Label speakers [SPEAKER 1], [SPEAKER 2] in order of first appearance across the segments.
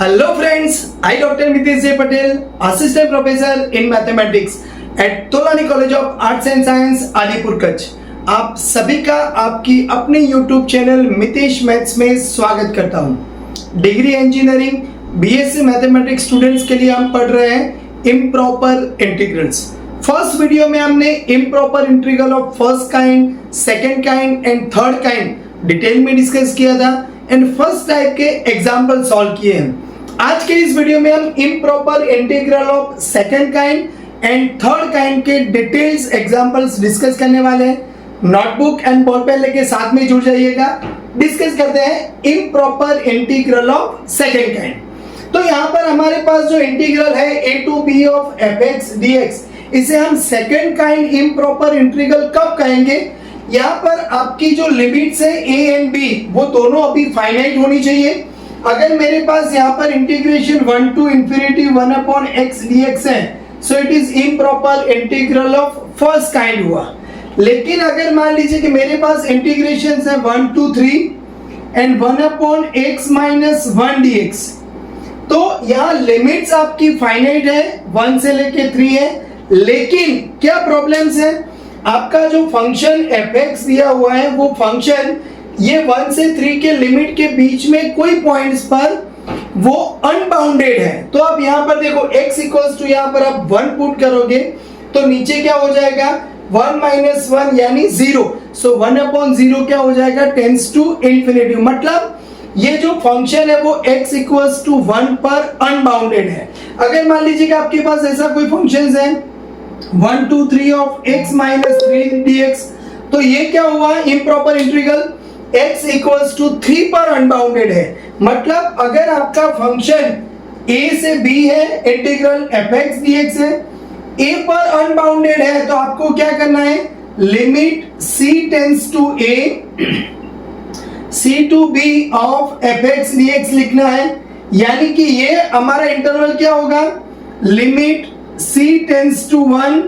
[SPEAKER 1] Hello friends, I Dr. Mitesh J. Patel, Assistant Professor in Mathematics at Tolani College of Arts and Science, Adipur Kutch. आप सभी का आपकी अपने YouTube channel Mitesh maths में स्वागत करता हूं। Degree engineering BSc mathematics students के लिए हम पढ़ रहे हैं इम्प्रॉपर इंटीग्रल्स। फर्स्ट वीडियो में हमने improper integral of first kind, second kind and third kind detail में डिस्कस किया था एंड फर्स्ट टाइप के एग्जाम्पल सॉल्व किए हैं। आज के इस वीडियो में हम improper integral of second kind and third kind के डिटेल्स एग्जाम्पल्स डिस्कस करने वाले हैं। नोटबुक एंड बॉल पेन लेके साथ में जुड़ जाइएगा। डिस्कस करते हैं improper integral of second kind. तो यहाँ पर हमारे पास जो इंटीग्रल है a to b of fx dx, इसे हम सेकेंड काइंड इम्प्रॉपर इंटीग्रल कब कहेंगे? यहाँ पर आपकी जो लिमिट्स है a एंड b वो दोनों अभी फाइनाइट होनी चाहिए। अगर मेरे पास यहाँ पर integration 1 to infinity 1 upon x dx है, so it is improper integral of first kind हुआ। लेकिन अगर मान लीजिए कि मेरे पास इंटीग्रेशन है 1 to 3 and 1 upon x minus 1 dx, तो यहाँ लिमिट्स आपकी फाइनाइट है, 1 से लेके 3 है। लेकिन क्या प्रॉब्लम्स है? आपका जो फंक्शन fx दिया हुआ है वो फंक्शन ये 1 से 3 के लिमिट के बीच में कोई पॉइंट्स पर वो अनबाउंडेड है। तो अब यहाँ पर देखो x इक्वल्स टू यहाँ पर आप 1 पुट करोगे तो नीचे क्या हो जाएगा 1 minus 1 यानी 0। सो 1 upon 0 क्या हो जाएगा टेंस टू इंफिनिटी। मतलब ये जो फंक्शन है वो x इक्वल्स टू 1 पर अनबाउंडेड है। अगर मान लीजिए कि आपके पास ऐसा कोई फंक्शन है 1 to 3 of x minus 3 dx, तो ये क्या हुआ improper integral x equals to 3 पर अनबाउंडेड है। मतलब अगर आपका फंक्शन a से b है, इंटीग्रल fx dx है, a पर अनबाउंडेड है, तो आपको क्या करना है limit c tends to a c to b of fx dx लिखना है। यानी कि ये हमारा इंटरवल क्या होगा limit c tends to 1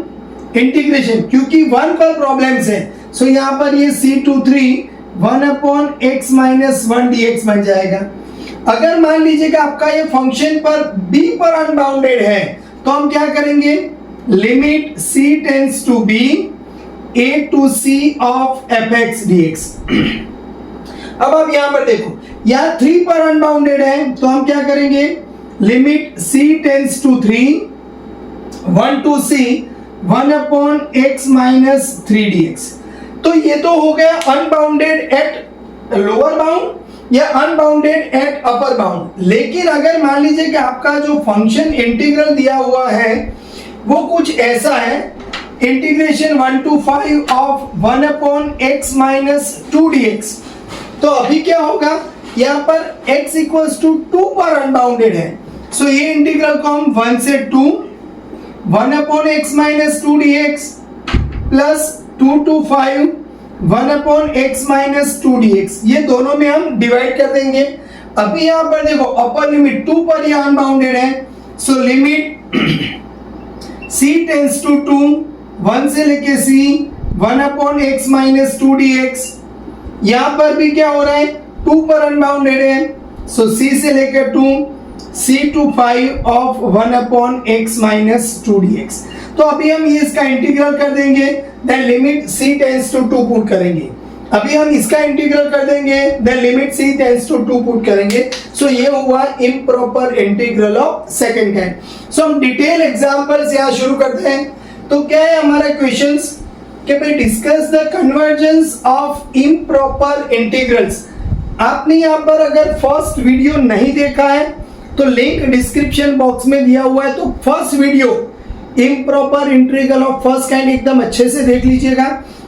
[SPEAKER 1] integration, क्योंकि 1 पर प्रॉब्लम्स है। सो यहाँ पर ये c to 3 1 upon x minus 1 dx बन जाएगा। अगर मान लीजिए कि आपका ये फंक्शन पर b पर अनबाउंडेड है, तो हम क्या करेंगे limit c tends to b a to c of fx dx। अब आप यहां पर देखो यहाँ 3 पर अनबाउंडेड है, तो हम क्या करेंगे limit c tends to 3 1 to c 1 upon x minus 3 dx। तो ये तो हो गया अनबाउंडेड एट लोअर बाउंड या अनबाउंडेड एट अपर बाउंड। लेकिन अगर मान लीजिए कि आपका जो फंक्शन इंटीग्रल दिया हुआ है वो कुछ ऐसा है integration 1 to 5 of 1 upon x minus 2 dx, तो अभी क्या होगा यहाँ पर x इक्वल्स टू 2 पर अनबाउंडेड है। सो ये इंटीग्रल को हम 1 से 2 1 upon x minus 2 dx plus 2 to 5 1 upon x minus 2 dx, ये दोनों में हम डिवाइड कर देंगे। अभी यहाँ पर देखो अपर लिमिट 2 पर ये अनबाउंडेड है, so limit c tends to 2 1 से लेके c 1 upon x minus 2 dx। यहाँ पर भी क्या हो रहा है 2 पर अनबाउंडेड है, सो c से लेकर 2 c to 5 of 1 upon x minus 2 dx। तो अभी हम ये इसका इंटीग्रल कर देंगे, then limit c tends to 2 put करेंगे। अभी हम इसका इंटीग्रल कर देंगे, then limit c tends to 2 put करेंगे। सो ये हुआ improper integral of second kind. So हम डिटेल एग्जांपल्स यहाँ शुरू करते हैं। तो क्या है हमारा क्वेश्चंस कि भाई discuss the convergence of improper integrals. आपने यहाँ पर अगर फर्स्ट वीडियो नहीं देखा है तो लिंक डिस्क्रिप्शन बॉक्स में दिया हुआ है, तो first video improper integral of first kind एकदम अच्छे से देख लीजिएगा।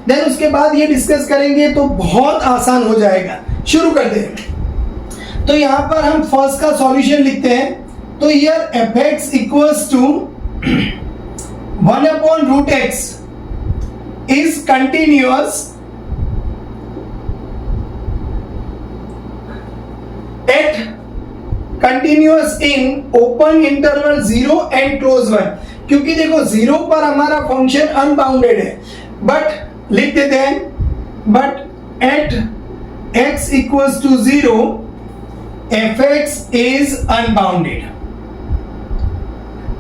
[SPEAKER 1] देन उसके बाद ये डिस्कस करेंगे तो बहुत आसान हो जाएगा। शुरू करते हैं। तो यहाँ पर हम फर्स्ट का सॉल्यूशन लिखते हैं। तो here fx equals to 1 upon root x is continuous at continuous in open interval 0 and close 1। क्योंकि देखो 0 पर हमारा फंक्शन अनबाउंडेड है, बट लिख देते हैं but at x equals to 0 fx is unbounded.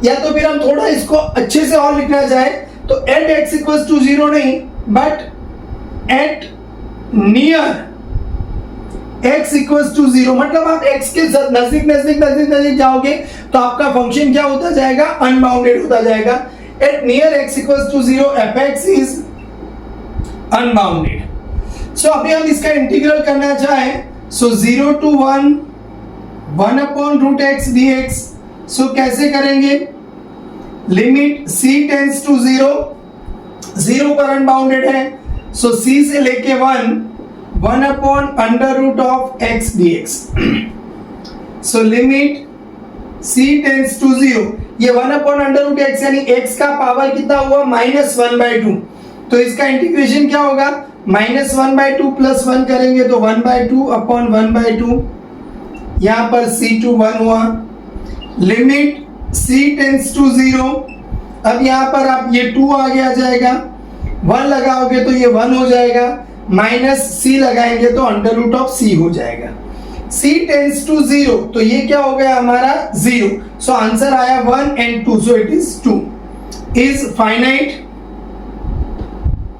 [SPEAKER 1] या तो फिर हम थोड़ा इसको अच्छे से और लिखना चाहे तो एट x इक्वल्स टू 0 नहीं, but at near x equals to 0, मतलब आप x के नजदीक नजदीक नजदीक नजदीक जाओगे तो आपका फंक्शन क्या होता जाएगा, अनबाउंडेड होता जाएगा। At near x equals to 0 fx is unbounded. So अभी हम इसका इंटीग्रल करना चाहें, सो 0 to 1 upon root x dx। सो कैसे करेंगे, लिमिट c टेंड्स टू 0, 0 पर अनबाउंडेड है, सो c से लेके 1 upon under root of x dx। So limit c tends to 0, ये 1 upon अंडर रूट x यानी x का पावर कितना हुआ, -1/2। तो इसका इंटीग्रेशन क्या होगा, -1/2 प्लस 1 करेंगे तो 1/2 अपॉन 1/2, यहां पर c2 1 हुआ। लिमिट c टेंड्स टू 0, अब यहां पर आप ये 2 आगे आ जाएगा, 1 लगाओगे तो ये 1 हो जाएगा, माइनस c लगाएंगे तो अंडर रूट ऑफ c हो जाएगा। c टेंड्स टू 0, तो ये क्या हो गया हमारा 0। सो आंसर आया 1 and 2, so it is 2 is finite.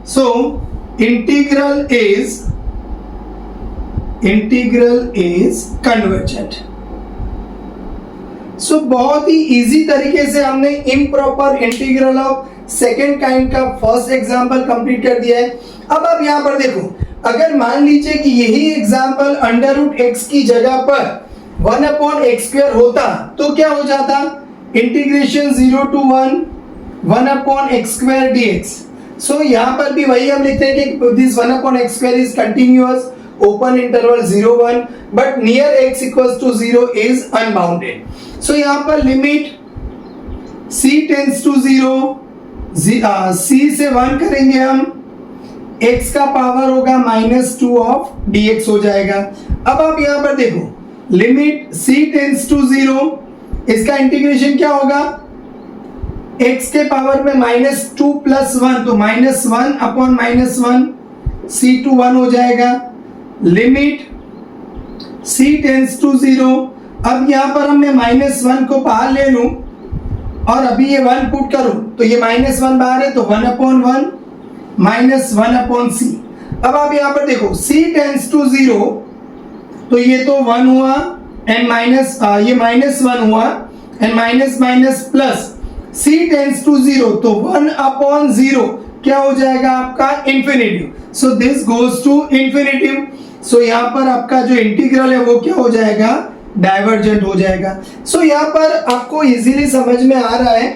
[SPEAKER 1] So integral is convergent. So बहुत ही इजी तरीके से हमने improper integral of second kind का फर्स्ट एग्जांपल कंप्लीट कर दिया है। अब आप यहां पर देखो, अगर मान लीजिए कि यही एग्जांपल अंडर रूट एक्स की जगह पर 1 अपॉन एक्स स्क्वायर होता तो क्या हो जाता, integration 0 to 1 upon x square dx। So यहां पर भी वही हम लिखते हैं कि this 1 upon x square is continuous open interval 0 1, but near x equals to 0 is unbounded. So यहां पर limit c tends to 0, c से 1 करेंगे हम, x का पावर होगा -2 ऑफ dx हो जाएगा। अब आप यहां पर देखो, लिमिट c टेंड्स टू 0, इसका इंटीग्रेशन क्या होगा, x के पावर में -2 प्लस 1, तो -1 अपॉन -1, c2 1 हो जाएगा। लिमिट c टेंड्स टू 0, अब यहां पर हमने -1 को बाहर ले लूं और अभी ये 1 पुट करूं तो ये -1 बाहर है तो 1 अपॉन 1 -1 अपॉन c। अब आप यहां पर देखो, c टेंड्स टू 0, तो ये तो 1 हुआ एंड ये -1 हुआ and minus plus, c tends to 0 तो 1 अपॉन 0 क्या हो जाएगा आपका, infinitive. So this goes to infinitive. So यहां पर आपका जो इंटीग्रल है वो क्या हो जाएगा, डाइवर्जेंट हो जाएगा। सो यहाँ पर आपको इजीली समझ में आ रहा है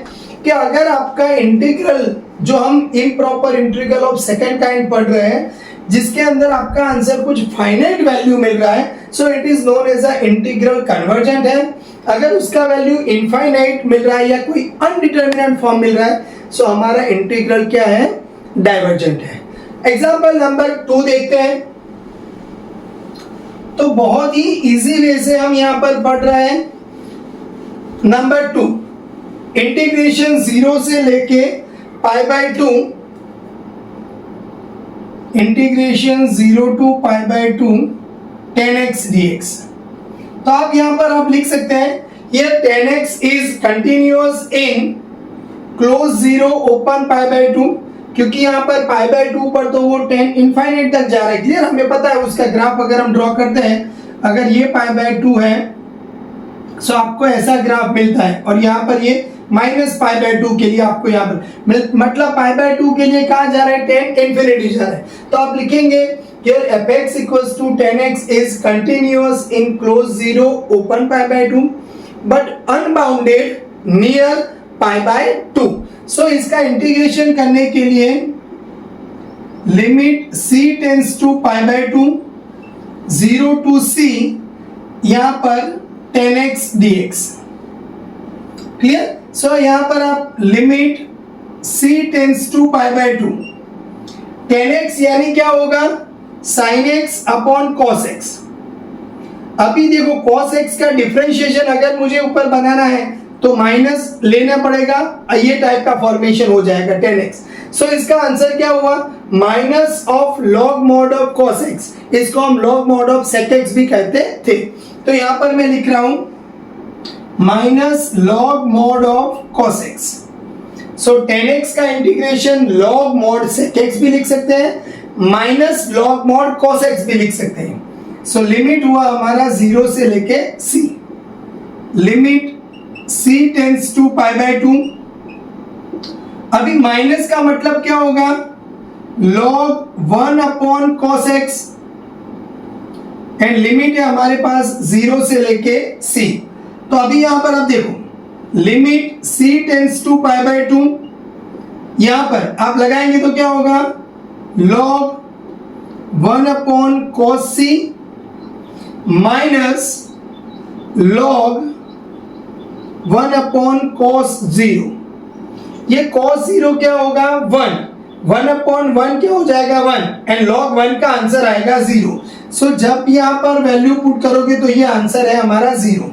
[SPEAKER 1] कि अगर आपका इंटीग्रल, जो हम improper integral of second kind पढ़ रहे हैं, जिसके अंदर आपका आंसर कुछ फाइनाइट वैल्यू मिल रहा है, so it is known as a integral convergent है। अगर उसका वैल्यू इनफाइनाइट मिल रहा है या कोई अनडिटरमिनेट फॉर्म मिल रहा है, सो हमारा इंटीग्रल क्या है, डाइवर्जेंट है। एग्जाम्पल नंबर 2 देखते हैं। तो बहुत ही इजी वे से हम यहां पर पढ़ रहे हैं। नंबर 2, इंटीग्रेशन 0 से लेके π/2, इंटीग्रेशन 0 to π/2 10x dx। तो आप यहां पर आप लिख सकते हैं, here 10x is continuous in close 0 open π/2, क्योंकि यहाँ पर π/2 पर तो वो 10 इनफाइनाइट तक जा रहा है। क्लियर, हमें पता है उसका ग्राफ अगर हम ड्रॉ करते हैं, अगर ये π/2 है सो आपको ऐसा ग्राफ मिलता है, और यहाँ पर ये -π/2 के लिए आपको यहाँ पर मतलब π/2 के लिए कहाँ जा रहा है, 10 इनफिनिटी जा रहा है। तो आप लिखेंगे here fx equals to 10x is continuous in closed 0 open π/2 but unbounded near π/2। सो इसका इंटीग्रेशन करने के लिए limit c tends to π/2, 0 to c, यहां पर 10x dx। क्लियर। सो यहां पर आप limit c tends to π/2, 10x यानी क्या होगा, sin x upon cos x। अभी देखो cos x का डिफरेंशिएशन अगर मुझे ऊपर बनाना है तो माइनस लेना पड़ेगा, ये टाइप का फॉर्मेशन हो जाएगा 10x। सो इसका आंसर क्या हुआ, minus of log mod of cos x। इसको हम log mod of sec x भी कहते थे। तो यहां पर मैं लिख रहा हूं minus log mod of cos x। So 10x का integration log mod sec x भी लिख सकते हैं, minus log mod cos x भी लिख सकते हैं। सो लिमिट हुआ हमारा 0 से लेके c, limit c tends to pi by 2। अभी माइनस का मतलब क्या होगा, log 1 upon cos x, and limit है हमारे पास 0 से लेके c। तो अभी यहां पर आप देखो limit c tends to pi by 2, यहां पर आप लगाएंगे तो क्या होगा, log 1 upon cos c minus log 1 upon cos 0। ये cos 0 क्या होगा, 1 अपॉन 1 क्या हो जाएगा 1, एंड log 1 का आंसर आएगा 0। सो जब यहां पर वैल्यू पुट करोगे तो ये आंसर है हमारा 0।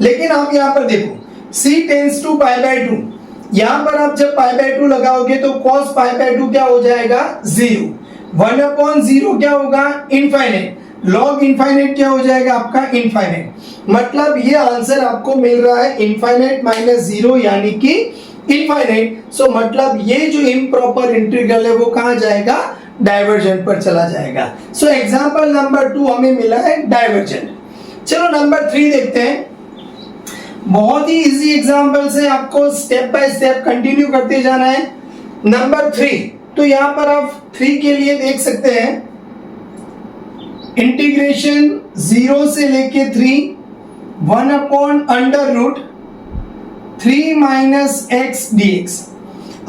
[SPEAKER 1] लेकिन आप यहां पर देखो c tends to pi by 2, यहां पर आप जब पाई बाय 2 लगाओगे तो cos पाई बाय 2 क्या हो जाएगा 0, 1 अपॉन 0 क्या होगा इनफाइनाइट, log इनफाइनाइट क्या हो जाएगा आपका इनफाइनाइट। मतलब ये आंसर आपको मिल रहा है इनफाइनाइट माइनस 0 यानी कि इनफाइनाइट। सो मतलब ये जो इम्प्रॉपर इंटीग्रल है वो कहां जाएगा, डाइवर्जेंट पर चला जाएगा। सो एग्जांपल नंबर 2 हमें मिला है डाइवर्जेंट। चलो नंबर 3 देखते हैं। बहुत ही इजी एग्जांपल से आपको स्टेप बाय स्टेप कंटिन्यू करते जाना है। नंबर 3, तो यहां पर आप 3 के लिए देख सकते हैं इंटीग्रेशन 0 से लेके 3 1 upon under root 3 minus x dx।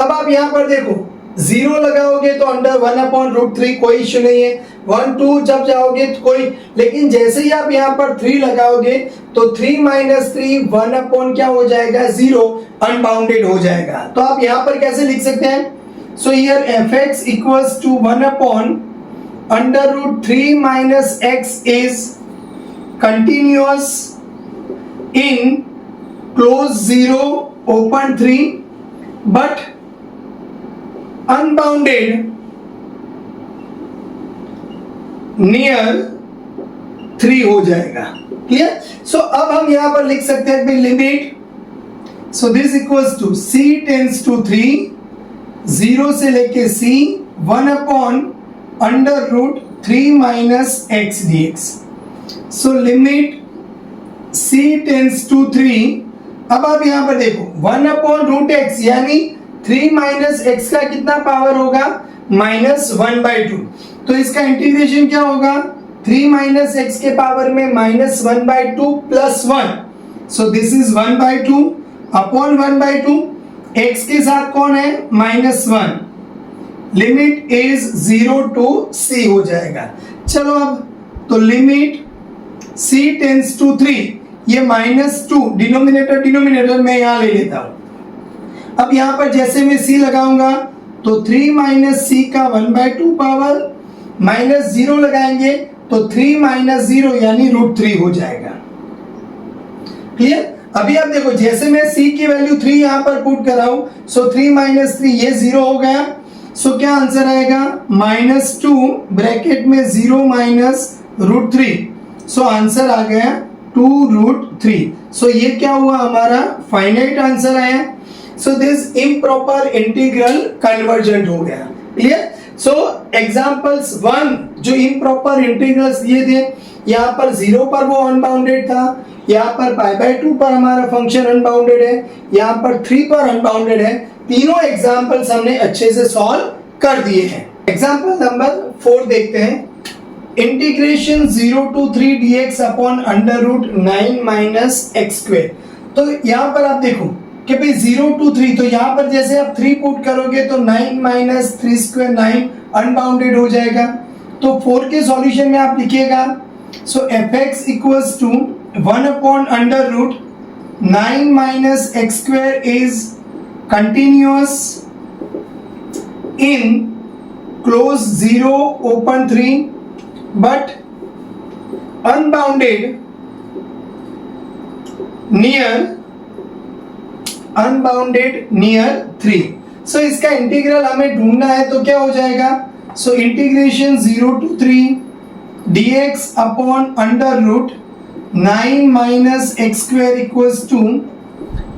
[SPEAKER 1] अब आप यहां पर देखो 0 लगाओगे तो अंडर 1 अपॉन रूट 3 कोई इश्यू नहीं है, 1 2 जब जाओगे तो कोई, लेकिन जैसे ही आप यहाँ पर 3 लगाओगे तो 3 माइनस 3 1 अपॉन क्या हो जाएगा 0, अनबाउंडेड हो जाएगा। तो आप यहाँ पर कैसे लिख सकते हैं, so here fx equals to 1 upon under root 3 minus x is continuous in close 0 open 3 but unbounded near 3 हो जाएगा। क्लियर। सो अब हम यहां पर लिख सकते हैं limit, so this equals to c tends to 3 0 से लेके c 1 upon under root 3 minus x dx। So limit c tends to 3। अब आप यहां पर देखो 1 अपॉन रूट x यानी 3 माइनस एक्स का कितना पावर होगा, माइनस 1/2। तो इसका इंटीग्रेशन क्या होगा, 3 माइनस एक्स के पावर में minus 1/2 plus 1। So this is 1/2 upon 1/2, x के साथ कौन है minus 1, limit is 0 to c हो जाएगा। चलो अब तो लिमिट c टेंड्स टू 3, ये -2 डिनोमिनेटर में यहां ले लेता हूं। अब यहां पर जैसे मैं c लगाऊंगा तो 3 माइनस c का 1/2 पावर माइनस 0 लगाएंगे तो 3 माइनस 0 यानी √3 हो जाएगा। क्लियर। अभी आप देखो जैसे मैं c की वैल्यू 3 यहां पर पुट कर रहा हूं, सो 3 माइनस 3 ये 0 हो गया। सो क्या आंसर आएगा, -2 ब्रैकेट में 0 माइनस √3। सो आंसर आ गया 2√3। सो ये क्या हुआ हमारा फाइनाइट आंसर आया। So this improper integral convergent हो गया। क्लियर। सो एग्जांपल्स 1 जो इम्प्रॉपर इंटीग्रल्स दिए थे, यहाँ पर 0 पर वो अनबाउंडेड था, यहाँ पर π/2 पर हमारा फंक्शन अनबाउंडेड है, यहाँ पर 3 पर अनबाउंडेड है। तीनों एग्जांपल्स हमने अच्छे से सॉल्व कर दिए हैं। एग्जांपल नंबर 4 देखते हैं। Integration 0 to 3 dx upon under root 9 minus x square. तो यहाँ पर आप देखो कि भाई 0 to 3, तो यहाँ पर जैसे आप 3 पुट करोगे तो 9 माइनस 3 स्क्वायर 9 अनबाउंडेड हो जाएगा। तो 4 के सॉल्यूशन में आप लिखिएगा, so fx equals to 1 upon under root 9 minus x square is continuous in close 0 open 3 but unbounded near 3। So इसका इंटीग्रल हमें ढूंढना है तो क्या हो जाएगा, so integration 0 to 3 dx upon under root 9 minus x square equals to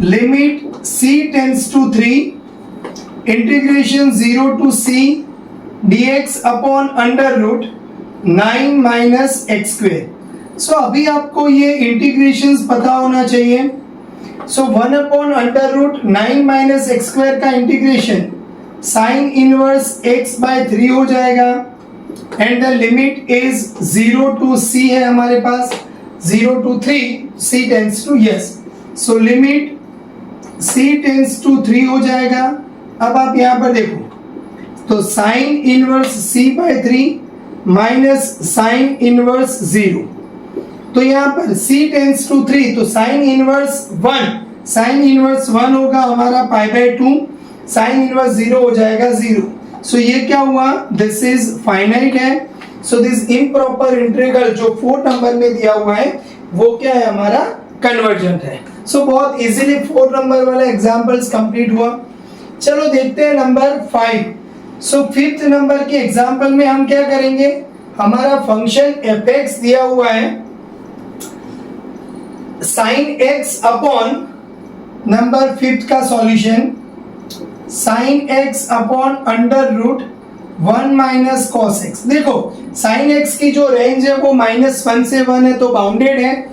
[SPEAKER 1] limit c tends to 3 integration 0 to c dx upon under root 9 minus x square. सो अभी आपको ये इंटीग्रेशंस पता होना चाहिए। So 1 upon under root 9 minus x square का integration sine inverse x by 3 हो जाएगा and the limit is 0 to c है हमारे पास 0 to 3 c tends to yes. So limit c tends to 3 हो जाएगा। अब आप यहाँ पर देखो तो sine inverse c by 3 minus sine inverse 0, तो यहाँ पर c टेंस टू 3 तो साइन इनवर्स 1 होगा हमारा पाई बाय 2, साइन इनवर्स 0 हो जाएगा 0। सो ये क्या हुआ, दिस इज फाइनाइट है। सो दिस इम्प्रॉपर इंटीग्रल जो 4 नंबर में दिया हुआ है वो क्या है, हमारा कन्वर्जेंट है। सो बहुत इजीली 4 नंबर वाला एग्जांपल्स कंप्लीट हुआ। चलो देखते हैं नंबर 5। सो 5th नंबर के एग्जांपल में हम क्या करेंगे, हमारा फंक्शन fx दिया हुआ है sign x upon number 5th का solution sine x upon under root 1 minus cos x। देखो साइन x की जो रेंज है वो -1 से 1 है तो बाउंडेड है।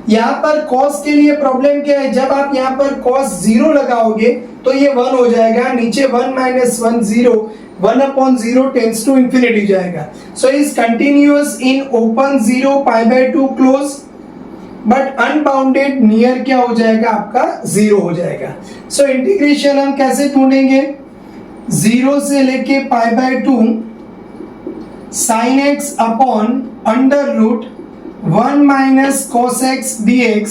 [SPEAKER 1] यहाँ पर cos के लिए प्रॉब्लम क्या है, जब आप यहाँ पर cos 0 लगाओगे तो ये 1 हो जाएगा, नीचे 1 minus 1 0, 1 upon 0 tends to infinity जाएगा। So is continuous in open 0 pi by 2 close but unbounded near क्या हो जाएगा, आपका 0 हो जाएगा। सो इंटीग्रेशन हम कैसे ढूंढेंगे, 0 से लेके pi by 2 sine x upon under root 1 minus cos x dx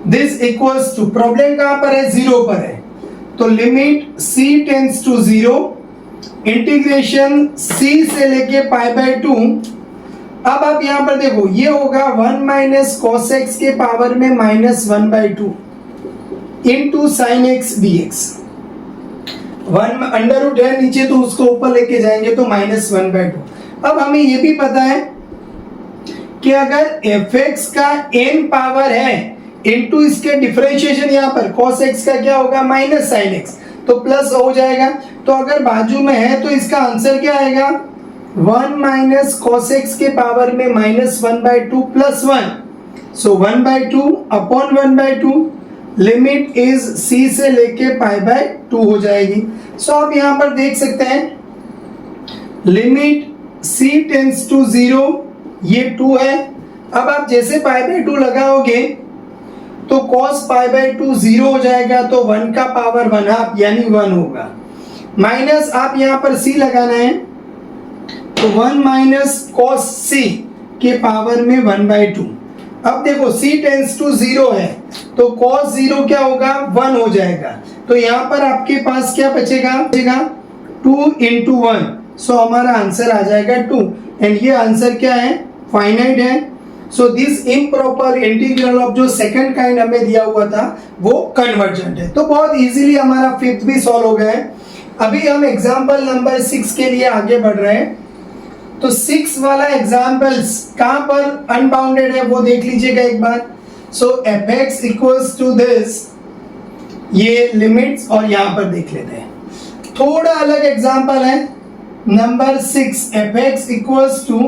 [SPEAKER 1] this equals to, problem कहां पर है, 0 पर है, तो limit c tends to 0 integration c से लेके पाई बाय 2। अब आप यहां पर देखो ये होगा 1 माइनस कॉस x के पावर में -1 by 2 into sine x dx। 1 under root है नीचे तो उसको ऊपर लेके जाएंगे तो -1 बाय 2। अब हमें ये भी पता है कि अगर fx का n पावर है इनटू इसके डिफरेंशिएशन यहाँ पर cos x का क्या होगा, माइनस साइन x, तो प्लस हो जाएगा। तो अगर बाजू में है तो इसका आंसर क्या आएगा, 1 माइनस कॉस x के पावर में -1 by 2 plus 1। So 1 by 2 upon 1 by 2 limit is c से लेके पाई बाय 2 हो जाएगी। सो आप यहाँ पर देख सकते हैं लिमिट c टेंस टू 0, ये 2 है। अब आप जैसे पाई बाय 2 लगाओगे तो cos पाई बाय 2 0 हो जाएगा, तो 1 का पावर 1/2 यानी 1 होगा। माइनस आप यहाँ पर c लगाना है तो 1 माइनस cos c के पावर में 1 बाय 2। अब देखो c टेंस टू 0 है तो cos 0 क्या होगा, 1 हो जाएगा, तो यहाँ पर आपके पास क्या बचेगा 2 इंटू 1। सो हमारा आंसर आ जाएगा 2 एंड ये आंसर क्या है, फाइनाइट है। So this improper integral of जो सेकंड काइंड हमें दिया हुआ था वो कन्वर्जेंट है। तो बहुत इजीली हमारा 5th भी सॉल्व हो गया है। अभी हम एग्जांपल नंबर 6 के लिए आगे बढ़ रहे हैं। तो 6 वाला एग्जांपल्स कहां पर अनबाउंडेड है वो देख लीजिएगा एक बार। सो fx इक्वल्स टू दिस, ये लिमिट्स और यहां पर देख लेते हैं। थोड़ा अलग एग्जांपल है number 6, fx equals to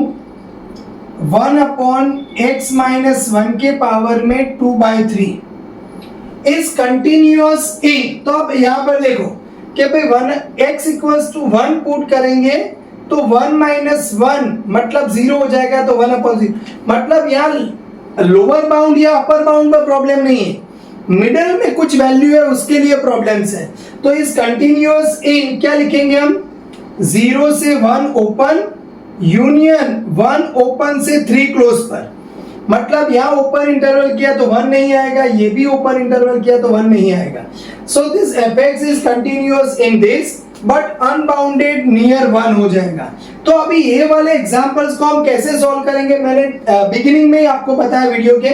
[SPEAKER 1] 1 upon x minus 1 के पावर में 2 बाई 3 इज कंटिन्यूअस इन। तो अब यहाँ पर देखो कि भाई x इक्वल्स टू 1 पुट करेंगे तो 1 माइनस 1 मतलब 0 हो जाएगा, तो 1 अपॉन 0 मतलब यहाँ लोअर बाउंड या अपर बाउंड में प्रॉब्लम नहीं है, मिडल में कुछ वैल्यू है उसके लिए प्रॉब्लम्स है। तो इस कंटिन्यूअस इन क्या लिखेंगे हम, 0 से 1 ओपन यूनियन 1 ओपन से 3 क्लोज पर, मतलब यहाँ ओपन इंटरवल किया तो 1 नहीं आएगा, ये भी ओपन इंटरवल किया तो 1 नहीं आएगा। So this fx is continuous in this but unbounded near 1 हो जाएगा। तो अभी ये वाले एग्जांपल्स को हम कैसे सॉल्व करेंगे, मैंने बिगिनिंग में ही आपको बताया वीडियो के।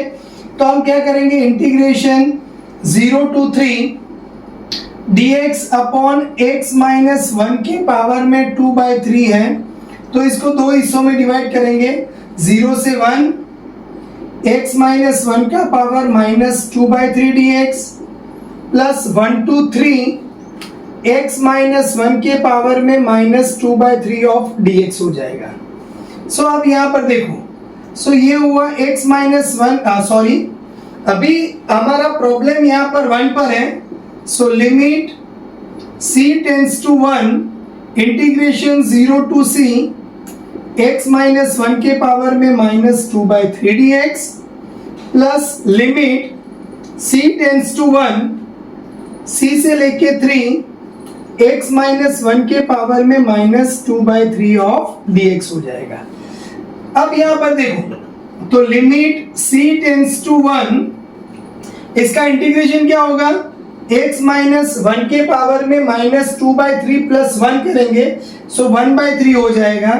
[SPEAKER 1] तो हम क्या करेंगे, integration 0 to 3 dx upon x minus 1 के पावर में 2 बाई 3 है, तो इसको 2 हिस्सों में डिवाइड करेंगे, 0 से 1 x माइनस 1 का power minus 2/3 dx plus 1 to 3 x minus 1 के पावर में माइनस 2/3 ऑफ dx हो जाएगा। सो अब यहाँ पर देखो, सो ये हुआ x माइनस 1, सॉरी अभी हमारा प्रॉब्लम यहाँ पर 1 पर है। So limit c tends to 1 integration 0 to c x minus 1 के पावर में minus 2/3 dx plus limit c tends to 1 c से लेके 3 x माइनस 1 के पावर में माइनस 2/3 ऑफ dx हो जाएगा। अब यहां पर देखो, तो लिमिट c टेंड्स टू 1, इसका इंटीग्रेशन क्या होगा, x माइनस 1 के पावर में माइनस 2/3 प्लस 1 करेंगे, सो 1/3 हो जाएगा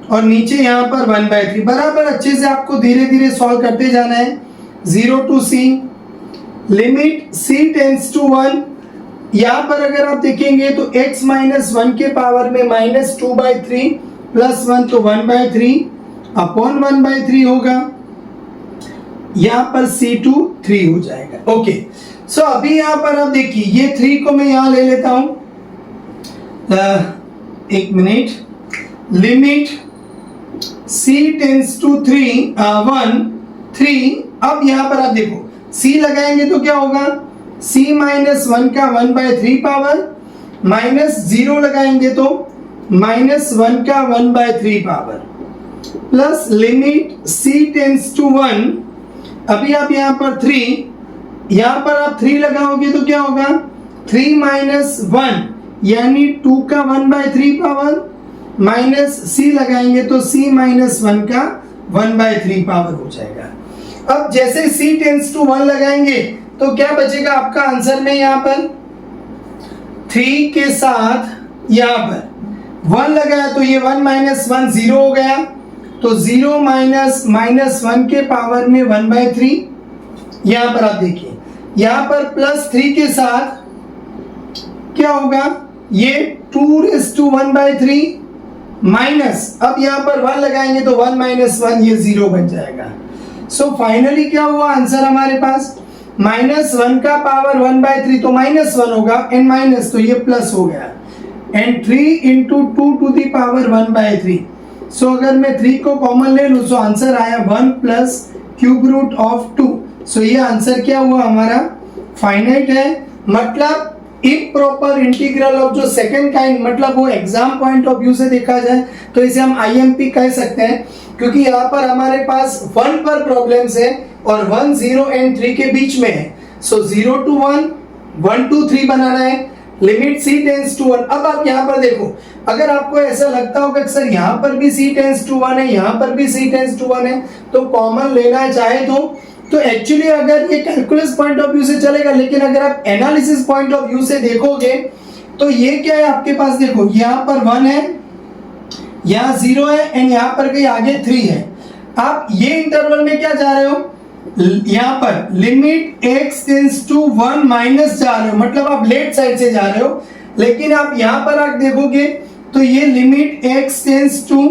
[SPEAKER 1] और नीचे यहाँ पर 1/3। बराबर अच्छे से आपको धीरे धीरे सॉल्व करते जाना है। 0 to c limit c tends to 1, यहाँ पर अगर आप देखेंगे तो x माइनस 1 के पावर में माइनस 2/3 प्लस 1 तो 1/3 अपॉन 1/3 होगा, यहाँ पर c2 3 हो जाएगा। ओके, सो अभी यहाँ पर आप देखिए, ये 3 को मैं यहाँ ले लेता हूं, एक minute, limit c tends to 3 अब यहाँ पर आप देखो c लगाएंगे तो क्या होगा, c माइनस 1 का 1/3 पावर माइनस 0 लगाएंगे तो माइनस 1 का 1/3 power plus limit c tends to 1, अभी आप यहाँ पर 3, यहाँ पर आप 3 लगाओगे तो क्या होगा, 3 माइनस 1 यानी 2 का 1/3 पावर माइनस c लगाएंगे तो c माइनस 1 का 1/3 पावर हो जाएगा। अब जैसे c टेंड्स टू 1 लगाएंगे तो क्या बचेगा आपका आंसर में, यहाँ पर 3 के साथ यहाँ पर 1 लगाया तो ये 1 माइनस 1 0 हो गया, तो 0 माइनस 1 के पावर में 1/3, यहाँ पर आप देखिए, यहाँ पर प्लस 3 के साथ क्या होगा, ये 2/1/3 माइनस, अब यहाँ पर 1 लगाएंगे तो 1 माइनस 1 ये 0 बन जाएगा। सो फाइनली क्या हुआ आंसर हमारे पास, माइनस 1 का पावर 1/3 तो माइनस 1 होगा, एंड माइनस तो ये प्लस हो गया, and 3 into 2 to the power 1/3। सो अगर मैं 3 को कॉमन ले लूँ, सो आंसर आया 1 प्लस क्यूब रूट ऑफ 2। सो ये आंसर क्या हुआ हमारा, फाइनाइट है। मतलब इम्प्रॉपर इंटीग्रल ऑफ जो सेकंड काइंड, मतलब वो एग्जाम पॉइंट ऑफ व्यू से देखा जाए तो इसे हम IMP कह सकते हैं, क्योंकि यहाँ पर हमारे पास 1 पर प्रॉब्लम्स है और 1 0 एंड 3 के बीच में है। सो 0 to 1 1 to 3 बनाना है, लिमिट c टेंड्स टू 1। अब आप यहाँ पर देखो, अगर आपको ऐसा लगता होगा कि सर यहाँ पर भी c टेंड्स टू 1 है, यहाँ पर भी c टेंड्स टू 1 है, तो कॉमन लेना चाहे तो एक्चुअली अगर ये कैलकुलस पॉइंट ऑफ व्यू से चलेगा, लेकिन अगर आप एनालिसिस पॉइंट ऑफ व्यू से देखोगे तो ये क्या है आपके पास, देखो यहाँ पर 1 है, यहाँ 0 है, एंड यहाँ पर कहीं आगे 3 है। आप ये इंटरवल में क्या जा रहे हो, यहाँ पर limit x tends to 1 minus जा रहे हो, मतलब आप लेफ्ट साइड से जा रहे हो। लेकिन आप यहाँ पर आप देखोगे तो ये लिमिट x टेंड्स टू,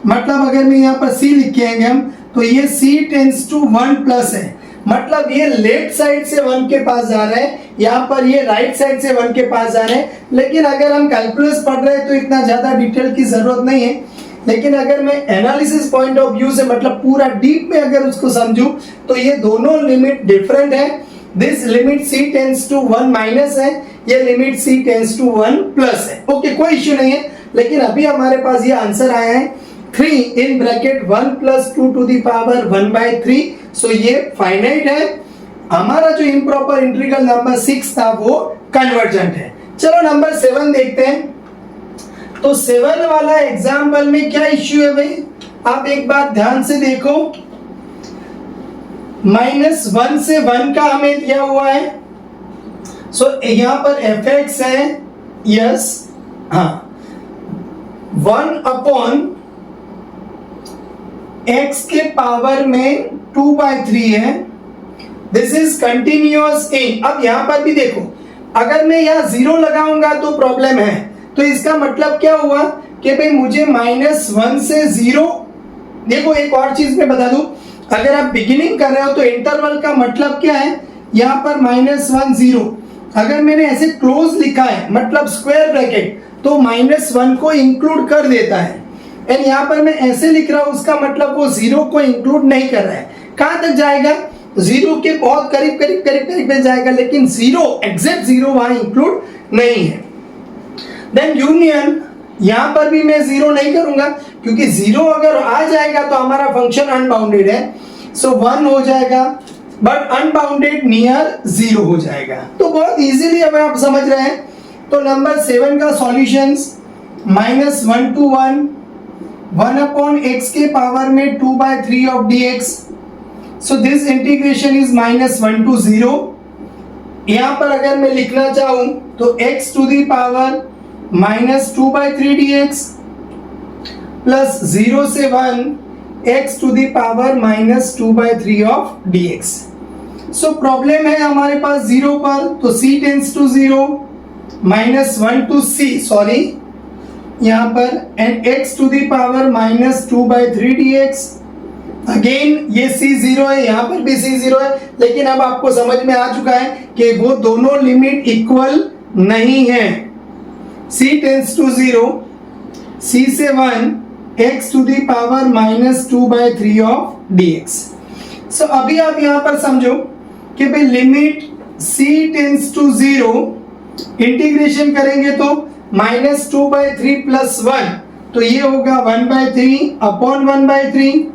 [SPEAKER 1] मतलब अगर मैं यहाँ पर c लिख के आएंगे हम, तो ये c टेंड्स टू 1 प्लस है, मतलब ये लेफ्ट साइड से 1 के पास जा रहा है, यहाँ पर ये राइट साइड से 1 के पास जा रहे हैं। लेकिन अगर हम कैलकुलस पढ़ रहे हैं तो इतना ज्यादा डिटेल की जरूरत नहीं है, लेकिन अगर मैं एनालिसिस पॉइंट ऑफ व्यू से, मतलब पूरा डीप में अगर उसको समझूं तो ये दोनों लिमिट डिफरेंट है। This limit c tends to 1 minus है, ये limit c tends to 1 plus है। ओके, कोई इश्यू नहीं है, लेकिन अभी हमारे पास ये आंसर आया है 3 in bracket 1 plus 2 to the power 1/3। So ये फाइनाइट है। हमारा जो इम्प्रॉपर इंटीग्रल नंबर 6 था वो कन्वर्जेंट है। चलो नंबर 7 देखते हैं। तो 7 वाला एग्जाम्पल में क्या इश्यू है भाई, आप एक बात ध्यान से देखो, -1 से 1 का हमें दिया हुआ है। सो यहां पर fx है, यस, हाँ, 1 अपॉन x के पावर में 2/3 है। दिस इज कंटिन्यूअस इन। अब यहां पर भी देखो, अगर मैं यहां 0 लगाऊंगा तो प्रॉब्लम है, तो इसका मतलब क्या हुआ कि भाई मुझे -1 से 0, देखो एक और चीज मैं बता दूं, अगर आप बिगिनिंग कर रहे हो तो इंटरवल का मतलब क्या है, यहाँ पर -1 0। अगर मैंने ऐसे क्लोज लिखा है मतलब स्क्वायर ब्रैकेट, तो -1 को इंक्लूड कर देता है। एंड यहाँ पर मैं ऐसे लिख रहा हूँ, उसका मतलब वो 0 को इंक्लूड नहीं कर रहा है। कहाँ तक जाएगा, 0 के बहुत करीब करीब करीब करीब में जाएगा, लेकिन 0 एग्जैक्ट 0 वहां इंक्लूड नहीं है। देन यूनियन, यहां पर भी मैं 0 नहीं करूंगा, क्योंकि 0 अगर आ जाएगा तो हमारा फंक्शन अनबाउंडेड है, सो 1 हो जाएगा, बट अनबाउंडेड नियर 0 हो जाएगा। तो बहुत इजीली अब आप समझ रहे हैं। तो नंबर 7 का सॉल्यूशंस -1 to 1, 1/x के पावर में 2/3 of dx। So this integration is -1 to 0। यहां पर अगर मैं लिखना चाहूं तो x to the power -2/3 dx plus 0 से 1 x to the power -2/3 of dx। So problem है हमारे पास 0 पर, तो c tends to 0, -1 to c sorry यहाँ पर, and x to the power -2/3 dx। Again ये c 0 है, यहाँ पर भी c 0 है, लेकिन अब आपको समझ में आ चुका है कि वो दोनों लिमिट इक्वल नहीं है। c टेंस टू 0, c से 1 x to the power -2/3 of dx। So अभी आप यहाँ पर समझो कि भाई limit c tends to 0, integration करेंगे तो -2/3 प्लस 1, तो ये होगा 1/3 अपॉन 1/3,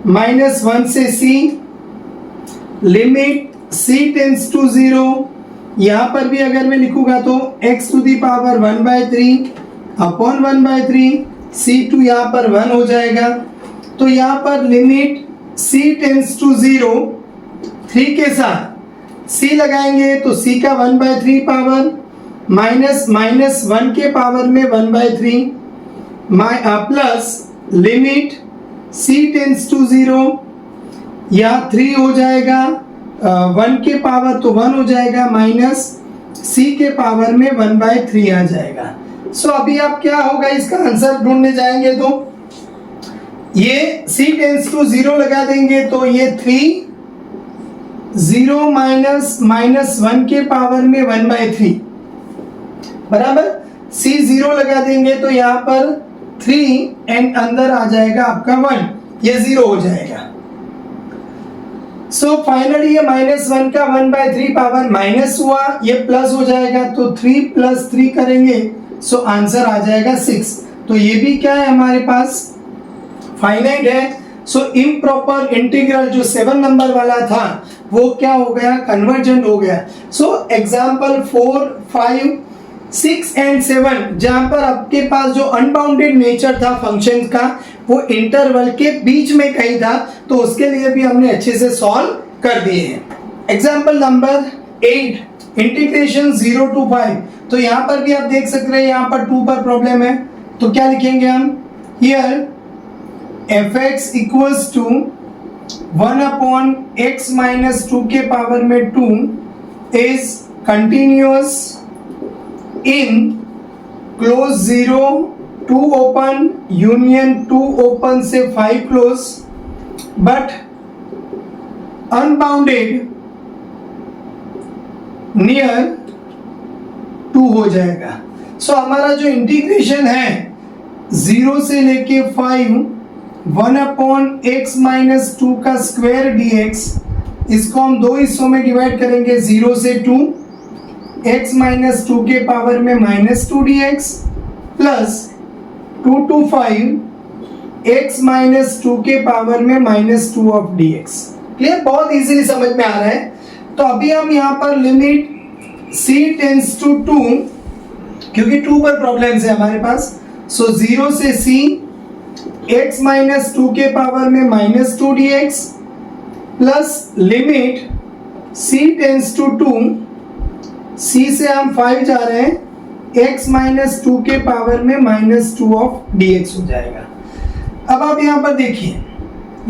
[SPEAKER 1] -1 से c, limit c tends to 0, यहाँ पर भी अगर मैं लिखूंगा तो x to the power 1/3 upon 1/3, c2 यहाँ पर 1 हो जाएगा। तो यहाँ पर लिमिट c टेंस टू 0, 3 के साथ c लगाएंगे तो c का 1/3 पावर -1 के पावर में 1/3 plus limit c tends to 0, यहाँ 3 हो जाएगा, 1 के पावर तो 1 हो जाएगा, माइनस c के पावर में 1/3 आ जाएगा। सो अभी आप क्या होगा, इसका आंसर ढूंढने जाएंगे तो ये c टेंस टू 0 लगा देंगे तो ये 3, 0 माइनस 1 के पावर में 1/3 बराबर, c 0 लगा देंगे तो यहाँ पर 3 एंड अंदर आ जाएगा आपका 1, ये 0 हो जाएगा। सो फाइनली ये -1 का 1/3 पावर माइनस हुआ, ये प्लस हो जाएगा, तो 3 + 3 करेंगे, सो आंसर आ जाएगा 6। तो ये भी क्या है हमारे पास, फाइनाइट है। सो इम्प्रॉपर इंटीग्रल जो 7 नंबर वाला था वो क्या हो गया, कन्वर्जेंट हो गया। सो एग्जाम्पल 4, 5, 6 एंड 7, जहां पर आपके पास जो अनबाउंडेड नेचर था फंक्शन का वो इंटरवल के बीच में कहीं था, तो उसके लिए भी हमने अच्छे से सॉल्व कर दिए हैं। Example number 8, integration 0 to 5। तो यहाँ पर भी आप देख सकते हैं, यहाँ पर 2 पर प्रॉब्लम है, तो क्या लिखेंगे हम, here fx equals to 1/x - 2 के पावर में 2 is continuous in close 0 2 open union 2 open से 5 क्लोज, बट अनबाउंडेड नियर 2 हो जाएगा। सो हमारा जो इंटीग्रेशन है 0 से लेके 5, 1/x - 2 का स्क्वायर dx, इसको हम 2 हिस्सों में डिवाइड करेंगे, 0 से 2, x - 2 के पावर में -2 dx प्लस 2 to 5 x - 2 के पावर में -2 of dx। क्लियर, बहुत इजीली समझ में आ रहा है। तो अभी हम यहाँ पर लिमिट c टेंस टू 2, क्योंकि 2 पर प्रॉब्लम है हमारे पास, सो 0 से c, x - 2 के पावर में -2 dx plus limit c tends to 2, c से हम 5 जा रहे हैं, x - 2 के पावर में -2 of dx हो जाएगा। अब आप यहाँ पर देखिए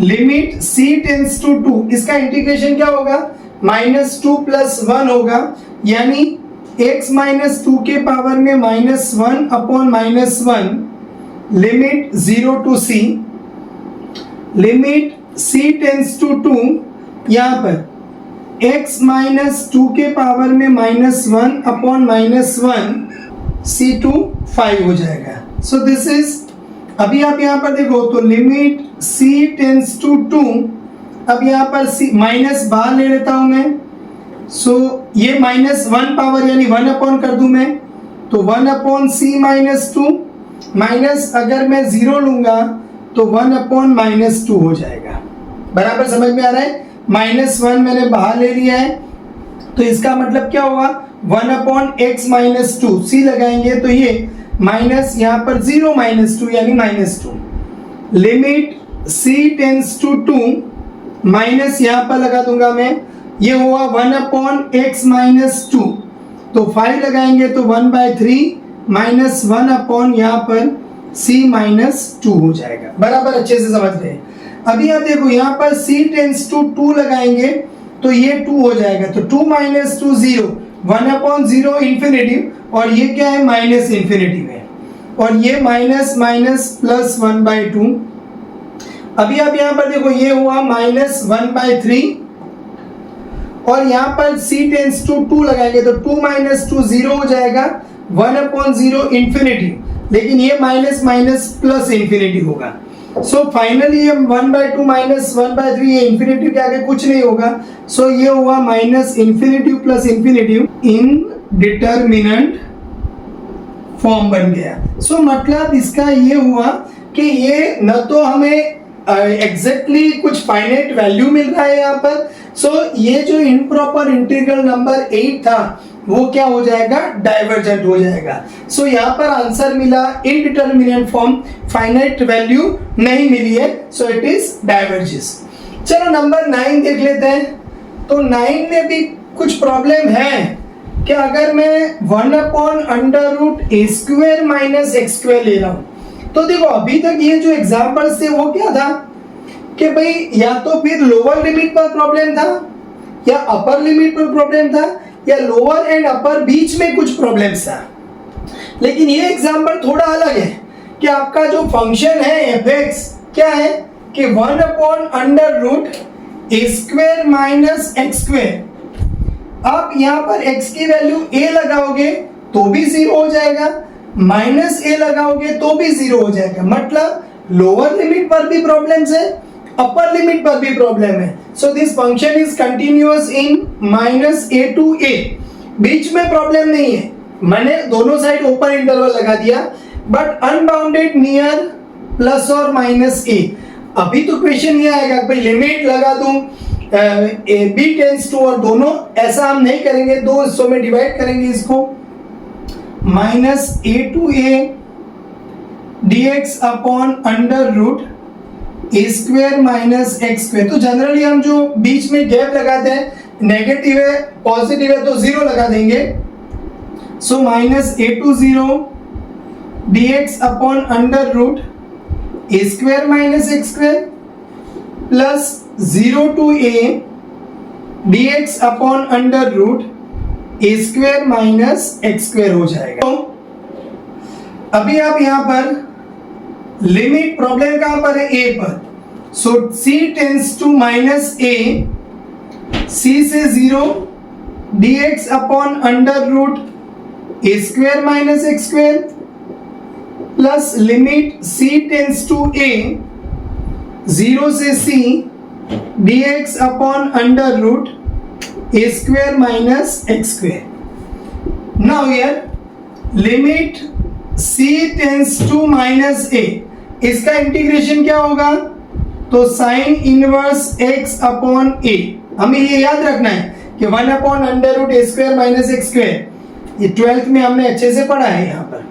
[SPEAKER 1] लिमिट c टेंस टू 2, इसका इंटीग्रेशन क्या होगा, -2 + 1 होगा, यानी x - 2 के पावर में -1 upon -1, limit 0 to c, limit c tends to 2, यहाँ पर x माइनस 2 के पावर में -1 अपॉन -1 c2 5 हो जाएगा। सो दिस इज, अभी आप यहाँ पर देखो तो लिमिट c टेंस टू 2, अब यहाँ पर c माइनस बाहर ले लेता हूं मैं, सो ये -1 पावर यानी 1 अपॉन कर दूं मैं, तो 1 अपॉन c माइनस 2, माइनस अगर मैं 0 लूंगा तो 1 अपॉन -2 हो जाएगा। बराबर समझ में आ रहा है? -1 मैंने बाहर ले लिया है, तो इसका मतलब क्या होगा, 1 अपॉन x माइनस 2, c लगाएंगे तो ये माइनस यहाँ पर 0 -2 यानी -2, limit c tends to 2, minus यहाँ पर लगा दूंगा मैं, ये हुआ 1 अपॉन x माइनस 2, तो 5 लगाएंगे तो 1/3 माइनस 1 अपॉन यहाँ पर c माइनस 2 हो जाएगा। बराबर अच्छे से समझ रहे हैं? अभी आप देखो यहाँ पर c टेंस टू 2 लगाएंगे तो ये 2 हो जाएगा, तो 2 माइनस 2 0, 1 अपॉन 0 इंफिनिटिव, और ये क्या है, माइनस इंफिनिटिव है, और ये माइनस माइनस प्लस 1/2। अभी आप यहाँ पर देखो ये हुआ -1/3, और यहाँ पर c टेंस टू 2 लगाएंगे तो 2 माइनस 2 0 हो जाएगा, 1 अपॉन 0 इंफिनिटिव, लेकिन ये माइनस माइनस प्लस इंफिनिटिव होगा। सो फाइनली ये 1/2 माइनस 1/3, ये इंफिनिटिव के आगे कुछ नहीं होगा, सो ये हुआ minus infinitive plus infinitive, indeterminate form बन गया। सो मतलब इसका ये हुआ कि ये न तो हमें एग्जैक्टली कुछ फाइनाइट वैल्यू मिल रहा है यहाँ पर, सो ये जो इम्प्रॉपर इंटीग्रल नंबर 8 था वो क्या हो जाएगा, डाइवर्जेंट हो जाएगा। सो यहाँ पर आंसर मिला इनडिटरमिनेंट फॉर्म, फाइनाइट वैल्यू नहीं मिली है, सो इट इज डाइवर्जेंस। चलो नंबर 9 देख लेते हैं। तो 9 में भी कुछ प्रॉब्लम है कि अगर मैं 1 upon under root a square minus x square ले रहा हूं, तो देखो अभी तक ये जो एग्जाम्पल्स थे वो क्या था कि भाई या तो फिर लोअर लिमिट पर प्रॉब्लम था, या अपर लिमिट पर प्रॉब्लम था, या लोअर एंड अपर बीच में कुछ प्रॉब्लम्स था। लेकिन ये एग्जाम्पल थोड़ा अलग है कि आपका जो फंक्शन है एफ क्या है कि 1 upon under root a square minus x square. आप यहाँ पर x की वैल्यू a लगाओगे तो भी 0 हो जाएगा, माइनस a लगाओगे तो भी 0 हो जाएगा। मतलब लोअर लिमिट पर भी प्रॉब्लम्स है, अपर लिमिट पर भी प्रॉब्लम है। So this function is continuous in -a to a, बीच में प्रॉब्लम नहीं है, मैंने दोनों साइड ओपन इंटरवल लगा दिया, बट अनबाउंडेड नियर प्लस और माइनस a। अभी तो क्वेश्चन ये आएगा भाई लिमिट लगा दूं b टेंस टू, और दोनों ऐसा हम नहीं करेंगे, दो हिस्सों में डिवाइड करेंगे इसको, -a to a dx upon under root a square minus x square. तो जनरली हम जो बीच में गैप लगाते हैं, नेगेटिव है पॉजिटिव है तो 0 लगा देंगे। So -a to 0 dx upon under root a square minus x square plus 0 to a dx upon under root a square minus x square हो जाएगा। तो अभी आप यहां पर लिमिट प्रॉब्लम कहां पर है, a पर, so c tends to -a, c से 0 dx upon under root a square minus x square plus limit c tends to a 0 से c dx upon under root a square minus x square. Now here limit c tends to -a, इसका integration क्या होगा, तो sine inverse x upon a। हमें ये याद रखना है कि 1 upon under root a square minus x square, ये 12th में हमने अच्छे से पढ़ा है यहाँ पर।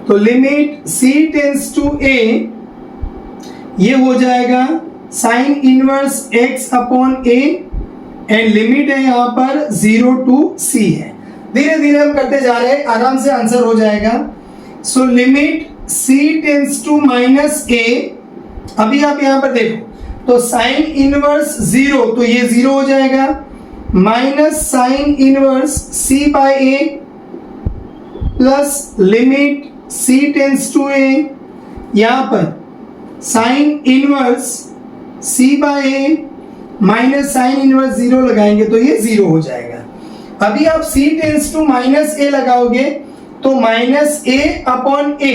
[SPEAKER 1] तो limit c tends to a ये हो जाएगा sine inverse x upon a, and limit है यहाँ पर 0 to c है। धीरे धीरे हम करते जा रहे हैं, आराम से आंसर हो जाएगा। So limit c tends to -a, अभी आप यहां पर देखो तो साइन इनवर्स 0, तो ये 0 हो जाएगा, minus sine inverse c by a plus limit c tends to a, यहां पर sine inverse c by a minus sine inverse 0 लगाएंगे तो ये 0 हो जाएगा। अभी आप c टेंस टू माइनस ए लगाओगे तो माइनस ए अपॉन ए,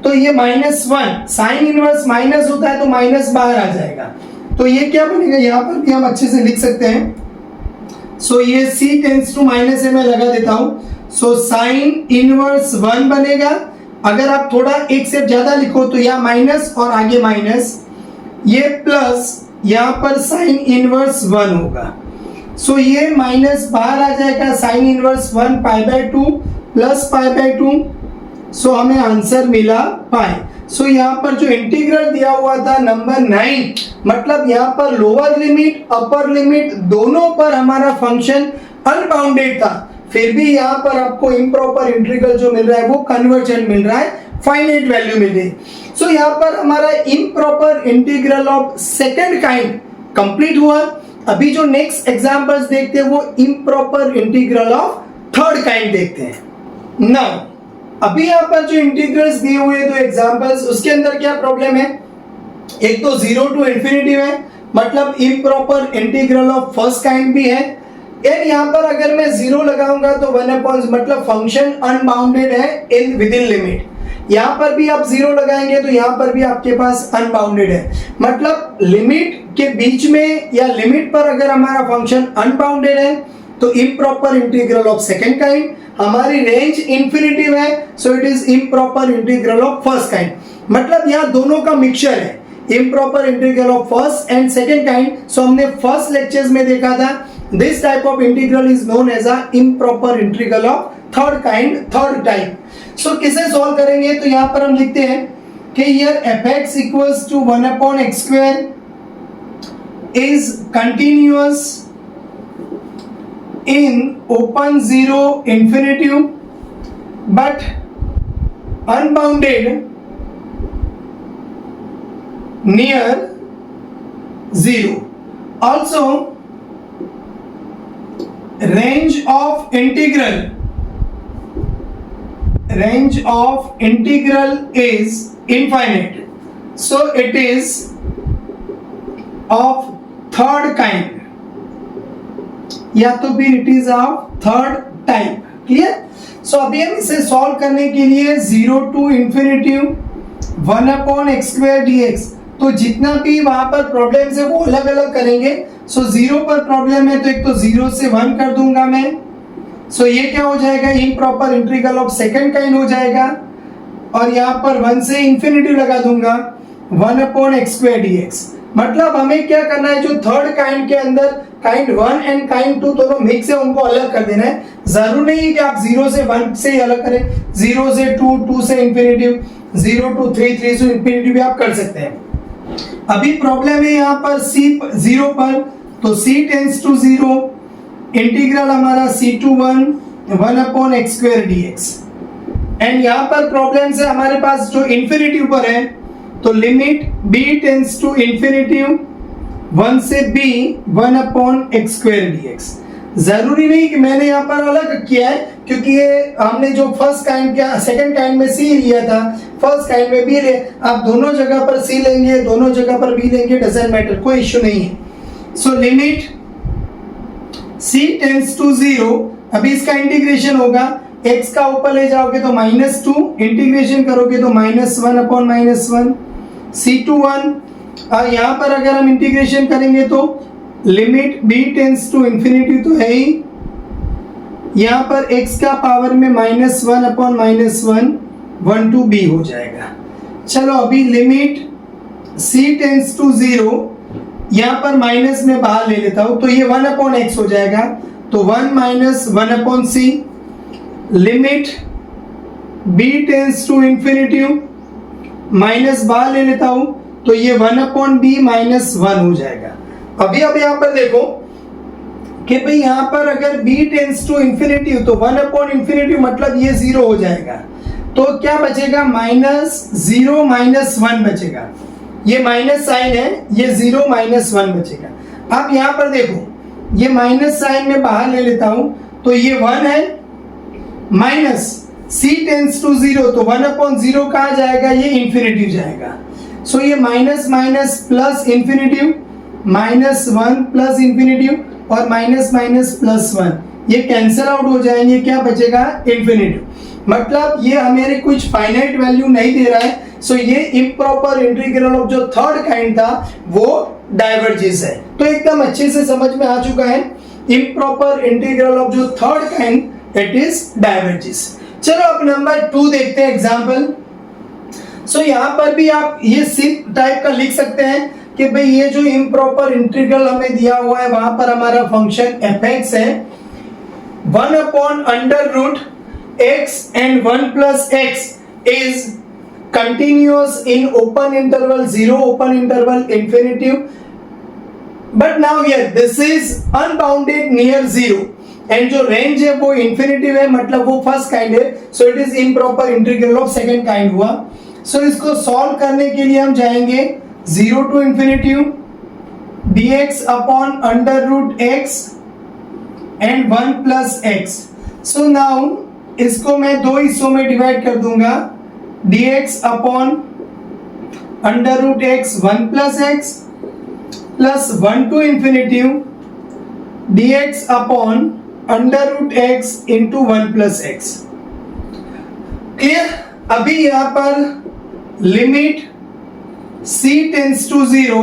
[SPEAKER 1] तो ये -1, साइन इनवर्स माइनस होता है तो माइनस बाहर आ जाएगा, तो ये क्या बनेगा, यहाँ पर भी हम अच्छे से लिख सकते हैं। सो ये c टेंस टू माइनस ए में लगा देता हूं, सो साइन इनवर्स 1 बनेगा। अगर आप थोड़ा एक से ज्यादा लिखो तो यहाँ माइनस और आगे माइनस, ये प्लस, यहाँ पर साइन इनवर्स 1 होगा। सो ये माइनस बाहर आ जाएगा, sine inverse 1 pi by 2 plus pi by 2, सो हमें आंसर मिला पाई। सो यहाँ पर जो इंटीग्रल दिया हुआ था नंबर 9, मतलब यहाँ पर लोअर लिमिट अपर लिमिट दोनों पर हमारा फंक्शन अनबाउंडेड था, फिर भी यहाँ पर आपको इम्प्रॉपर इंटीग्रल जो मिल रहा है वो कन्वर्जेंट मिल रहा है, फाइनाइट वैल्यू मिल रही है। सो यहाँ पर हमारा improper integral of second kind complete हुआ। अभी जो नेक्स्ट एग्जांपल्स देखते हैं वो improper integral of third kind देखते हैं। नाउ अभी यहाँ पर जो इंटीग्रल्स दिए हुए दो एग्जांपल्स, उसके अंदर क्या प्रॉब्लम है, एक तो 0 टू इंफिनिटी है, मतलब improper integral of first kind भी है, एंड यहाँ पर अगर मैं 0 लगाऊंगा तो 1 अपॉन, मतलब फंक्शन अनबाउंडेड है इन विद इन लिमिट। यहाँ पर भी आप 0 लगाएंगे तो यहाँ पर भी आपके पास अनबाउंडेड है, मतलब लिमिट के बीच में या लिमिट पर अगर हमारा फंक्शन अनबाउंडेड है तो improper integral of second kind, हमारी रेंज इंफिनिटिव है, so it is improper integral of first kind, मतलब यहाँ दोनों का मिक्सचर है, improper integral of first and second kind. So हमने फर्स्ट लेक्चर्स में देखा था, this type of integral is known as a improper integral of third kind, third type. So किसे सॉल्व करेंगे, तो यहाँ पर हम लिखते हैं कि here fx equals to 1 upon x square is continuous in open 0 infinitive but unbounded near 0. Also range of integral is infinite, so it is of third kind, या तो भी it is of third type. Clear? So अभी हम इसे solve करने के लिए 0 to infinity 1 upon x square dx, तो जितना भी वहां पर प्रॉब्लम है वो अलग अलग करेंगे। सो 0 पर प्रॉब्लम है तो एक तो 0 से 1 कर दूंगा मैं, सो ये क्या हो जाएगा, improper integral of second kind हो जाएगा, और यहाँ पर 1 से इंफिनिटी लगा दूंगा 1 अपॉन एक्स स्क्वायर dx। मतलब हमें क्या करना है, जो थर्ड काइंड के अंदर काइंड 1 एंड काइंड 2 दोनों मिक्स है उनको अलग कर देना है। जरूर नहीं है कि आप 0 से 1 से ही अलग करें, 0 से 2, 2 से इंफिनिटी, 0 टू 3, 3 से इंफिनिटी भी आप कर सकते हैं। अभी प्रॉब्लम है यहाँ पर c 0 पर, तो c टेंस टू 0, इंटीग्रल हमारा c to 1 upon x square dx, and यहाँ पर प्रॉब्लम है हमारे पास जो इंफिनिटी पर है, तो limit b tends to infinity 1 से b 1 upon x square dx। जरूरी नहीं कि मैंने यहाँ पर अलग किया है, क्योंकि ये हमने जो फर्स्ट काइंड का सेकंड काइंड में c लिया था, फर्स्ट काइंड में b ले, आप दोनों जगह पर c लेंगे, दोनों जगह पर b लेंगे, डजंट मैटर, कोई इश्यू नहीं है। So limit c tends to 0, अभी इसका इंटीग्रेशन होगा, x का ऊपर ले जाओगे तो -2, इंटीग्रेशन करोगे तो -1 अपॉन -1 c टू 1, और यहाँ पर अगर हम इंटीग्रेशन करेंगे तो limit b tends to infinity तो है ही, यहाँ पर x का पावर में -1 अपॉन -1 1 टू b हो जाएगा। चलो अभी लिमिट c टेंस टू 0, यहाँ पर माइनस में बाहर ले लेता हूँ तो ये 1 अपॉन x हो जाएगा, तो 1 minus 1 upon c, limit b tends to infinity, minus बाहर ले लेता हूं तो ये 1 अपॉन b माइनस 1 हो जाएगा। अभी अब यहाँ पर देखो कि भाई यहाँ पर अगर b टेंस टू इंफिनिटी तो 1 अपॉन इंफिनिटी मतलब ये 0 हो जाएगा, तो क्या बचेगा, -0 माइनस 1 बचेगा, ये माइनस साइन है, ये 0 माइनस 1 बचेगा। अब यहाँ पर देखो ये माइनस साइन में बाहर ले लेता हूं तो ये 1 है, माइनस c टेंस टू 0 तो 1 अपॉन 0 कहाँ जाएगा, ये इंफिनिटी जाएगा। सो ये minus minus plus infinitive, -1 plus infinitive और माइनस माइनस प्लस 1, ये कैंसिल आउट हो जाएंगे, क्या बचेगा इंफिनिटिव। मतलब ये हमें कुछ फाइनाइट वैल्यू नहीं दे रहा है। सो ये इम्प्रॉपर इंटीग्रल ऑफ जो थर्ड काइंड था वो डाइवर्जेंस है। तो एकदम अच्छे से समझ में आ चुका है, इम्प्रॉपर इंटीग्रल ऑफ जो third kind it is divergence. चलो अब नंबर 2 देखते हैं एग्जाम्पल। सो यहाँ पर भी आप ये सिंपल टाइप का लिख सकते हैं कि भाई ये जो इम्प्रॉपर इंटीग्रल हमें दिया हुआ है वहां पर हमारा फंक्शन f(x) है, 1/√x and 1 plus x is continuous in open interval 0, open interval infinitive, but now here this is unbounded near 0 and जो रेंज है वो इंफिनिटिव है, मतलब वो फर्स्ट काइंड है। So it is improper integral of second kind हुआ। सो इसको solve करने के लिए हम जाएंगे 0 to infinitive dx upon √x and 1 plus x। So now इसको मैं दो हिस्सों में डिवाइड कर दूंगा, dx upon √x 1 plus x plus 1 to infinitive dx upon √x into 1 plus x। Clear? अभी यहां पर लिमिट c टेंस टू 0,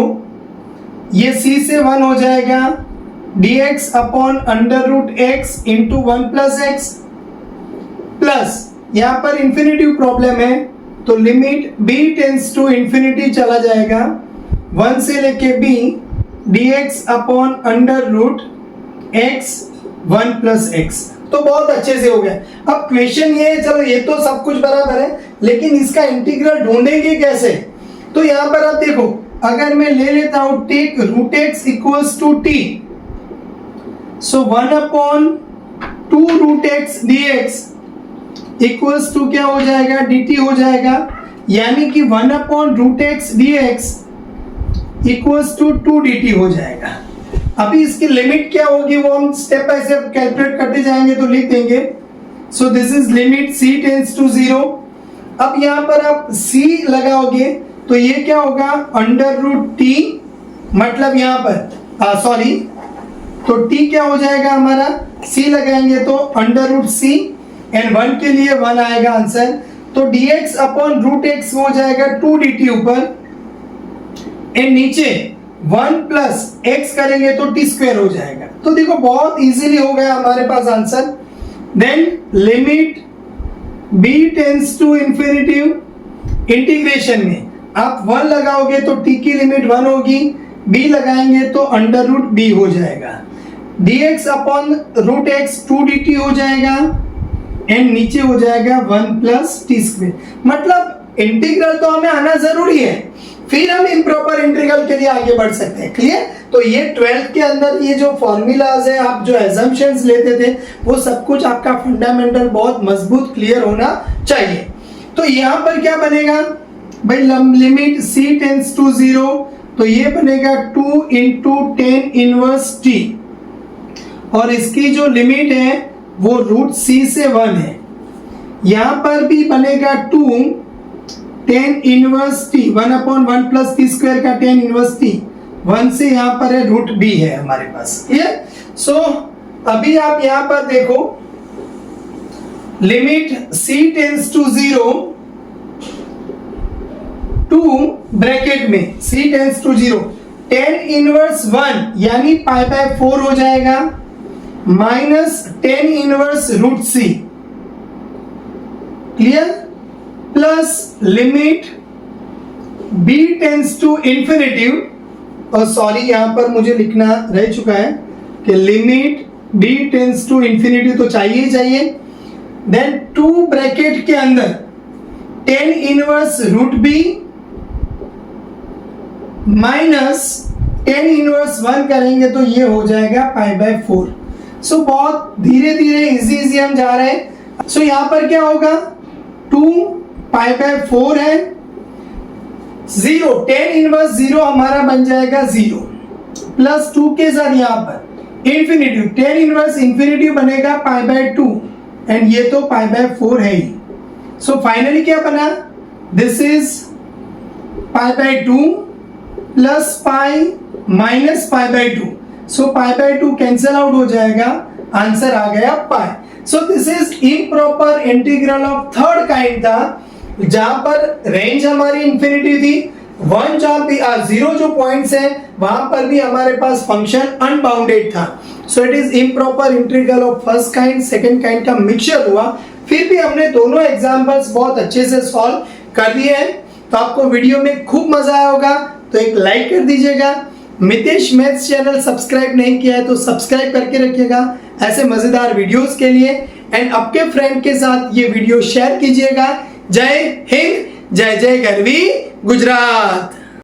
[SPEAKER 1] ये c से 1 हो जाएगा, dx upon √x into 1 plus x, plus यहां पर इंफिनिटिव प्रॉब्लम है तो limit b tends to infinity चला जाएगा, 1 से लेके b dx upon √x 1 plus x। तो बहुत अच्छे से हो गया। अब क्वेश्चन ये है, चलो ये तो सब कुछ बराबर है, लेकिन इसका इंटीग्रल ढूंढेंगे कैसे? तो यहां पर आप देखो, अगर मैं ले लेता हूं take √x equals to t, so 1/2√x dx equals to क्या हो जाएगा, dt हो जाएगा, यानी कि 1/√x dx equals to 2 dt हो जाएगा। अभी इसकी लिमिट क्या होगी वो हम स्टेप बाय स्टेप कैलकुलेट करते जाएंगे, तो लिख देंगे। So this is limit c tends to 0। अब यहां पर आप c लगाओगे तो ये क्या होगा, √t, मतलब यहां पर सॉरी, तो t क्या हो जाएगा हमारा, c लगाएंगे तो √c एंड 1 के लिए 1 आएगा आंसर, तो dx अपॉन √x हो जाएगा 2 dt ऊपर, एंड नीचे 1 प्लस x करेंगे तो t स्क्वायर हो जाएगा। तो देखो बहुत इजीली हो गया हमारे पास answer. Then limit b tends to infinitive, integration में आप 1 लगाओगे तो t की लिमिट 1 होगी, b लगाएंगे तो √b हो जाएगा, dx अपॉन √x 2 dt हो जाएगा, एंड नीचे हो जाएगा 1 प्लस t स्क्वायर। मतलब इंटीग्रल तो हमें आना जरूरी है, फिर हम इम्प्रॉपर इंटीग्रल के लिए आगे बढ़ सकते हैं। क्लियर? तो ये 12th के अंदर ये जो फॉर्मूलाज है, आप जो एजम्पशंस लेते थे, वो सब कुछ आपका फंडामेंटल बहुत मजबूत क्लियर होना चाहिए। तो यहाँ पर क्या बनेगा भाई, लिमिट c टेंस टू 0, तो ये बनेगा 2 इंटू 10 इनवर्स t, और इसकी जो लिमिट है वो √c से 1 है। यहाँ पर भी बनेगा 2 10 inverse t, 1/1 plus t square का 10 इनवर्स t, 1 से यहाँ पर है √b है हमारे पास। क्लियर? सो अभी आप यहाँ पर देखो, limit c tends to 0 2 bracket में c टेंस टू 0 10 इनवर्स 1 यानी π/4 हो जाएगा, minus 10 inverse √c। Clear? Plus limit b tends to infinitive, और सॉरी यहां पर मुझे लिखना रह चुका है कि limit b tends to infinitive तो चाहिए ही चाहिए, देन 2 ब्रैकेट के अंदर 10 इनवर्स √b माइनस 10 इनवर्स 1 करेंगे तो ये हो जाएगा π/4। सो बहुत धीरे धीरे इजी हम जा रहे हैं। सो यहां पर क्या होगा, 2 π/4 है, 0 10 इनवर्स 0 हमारा बन जाएगा 0, प्लस 2 के साथ यहां पर इंफिनिटिव 10 इनवर्स इंफिनिटिव बनेगा π/2, एंड ये तो π/4 है ही। सो फाइनली क्या बना, this is pi by 2 plus pi minus pi by 2। So pi by 2 cancel out हो जाएगा, आंसर आ गया pi. So this is improper integral of third kind था, जहां पर रेंज हमारी इंफिनिटी थी, वन जहां पे 0 जो पॉइंट्स है वहां पर भी हमारे पास फंक्शन अनबाउंडेड था। सो it is improper integral of first kind second kind का मिक्सचर हुआ। फिर भी हमने दोनों एग्जांपल्स बहुत अच्छे से सॉल्व कर दिए हैं। तो आपको वीडियो में खूब मजा आया होगा, तो एक लाइक कर दीजिएगा। मितेश मैथ्स चैनल सब्सक्राइब नहीं किया है तो सब्सक्राइब करके रखिएगा ऐसे मजेदार वीडियोस के लिए, एंड आपके फ्रेंड के साथ ये वीडियो शेयर कीजिएगा। जय हिंद, जय जय गरवी गुजरात।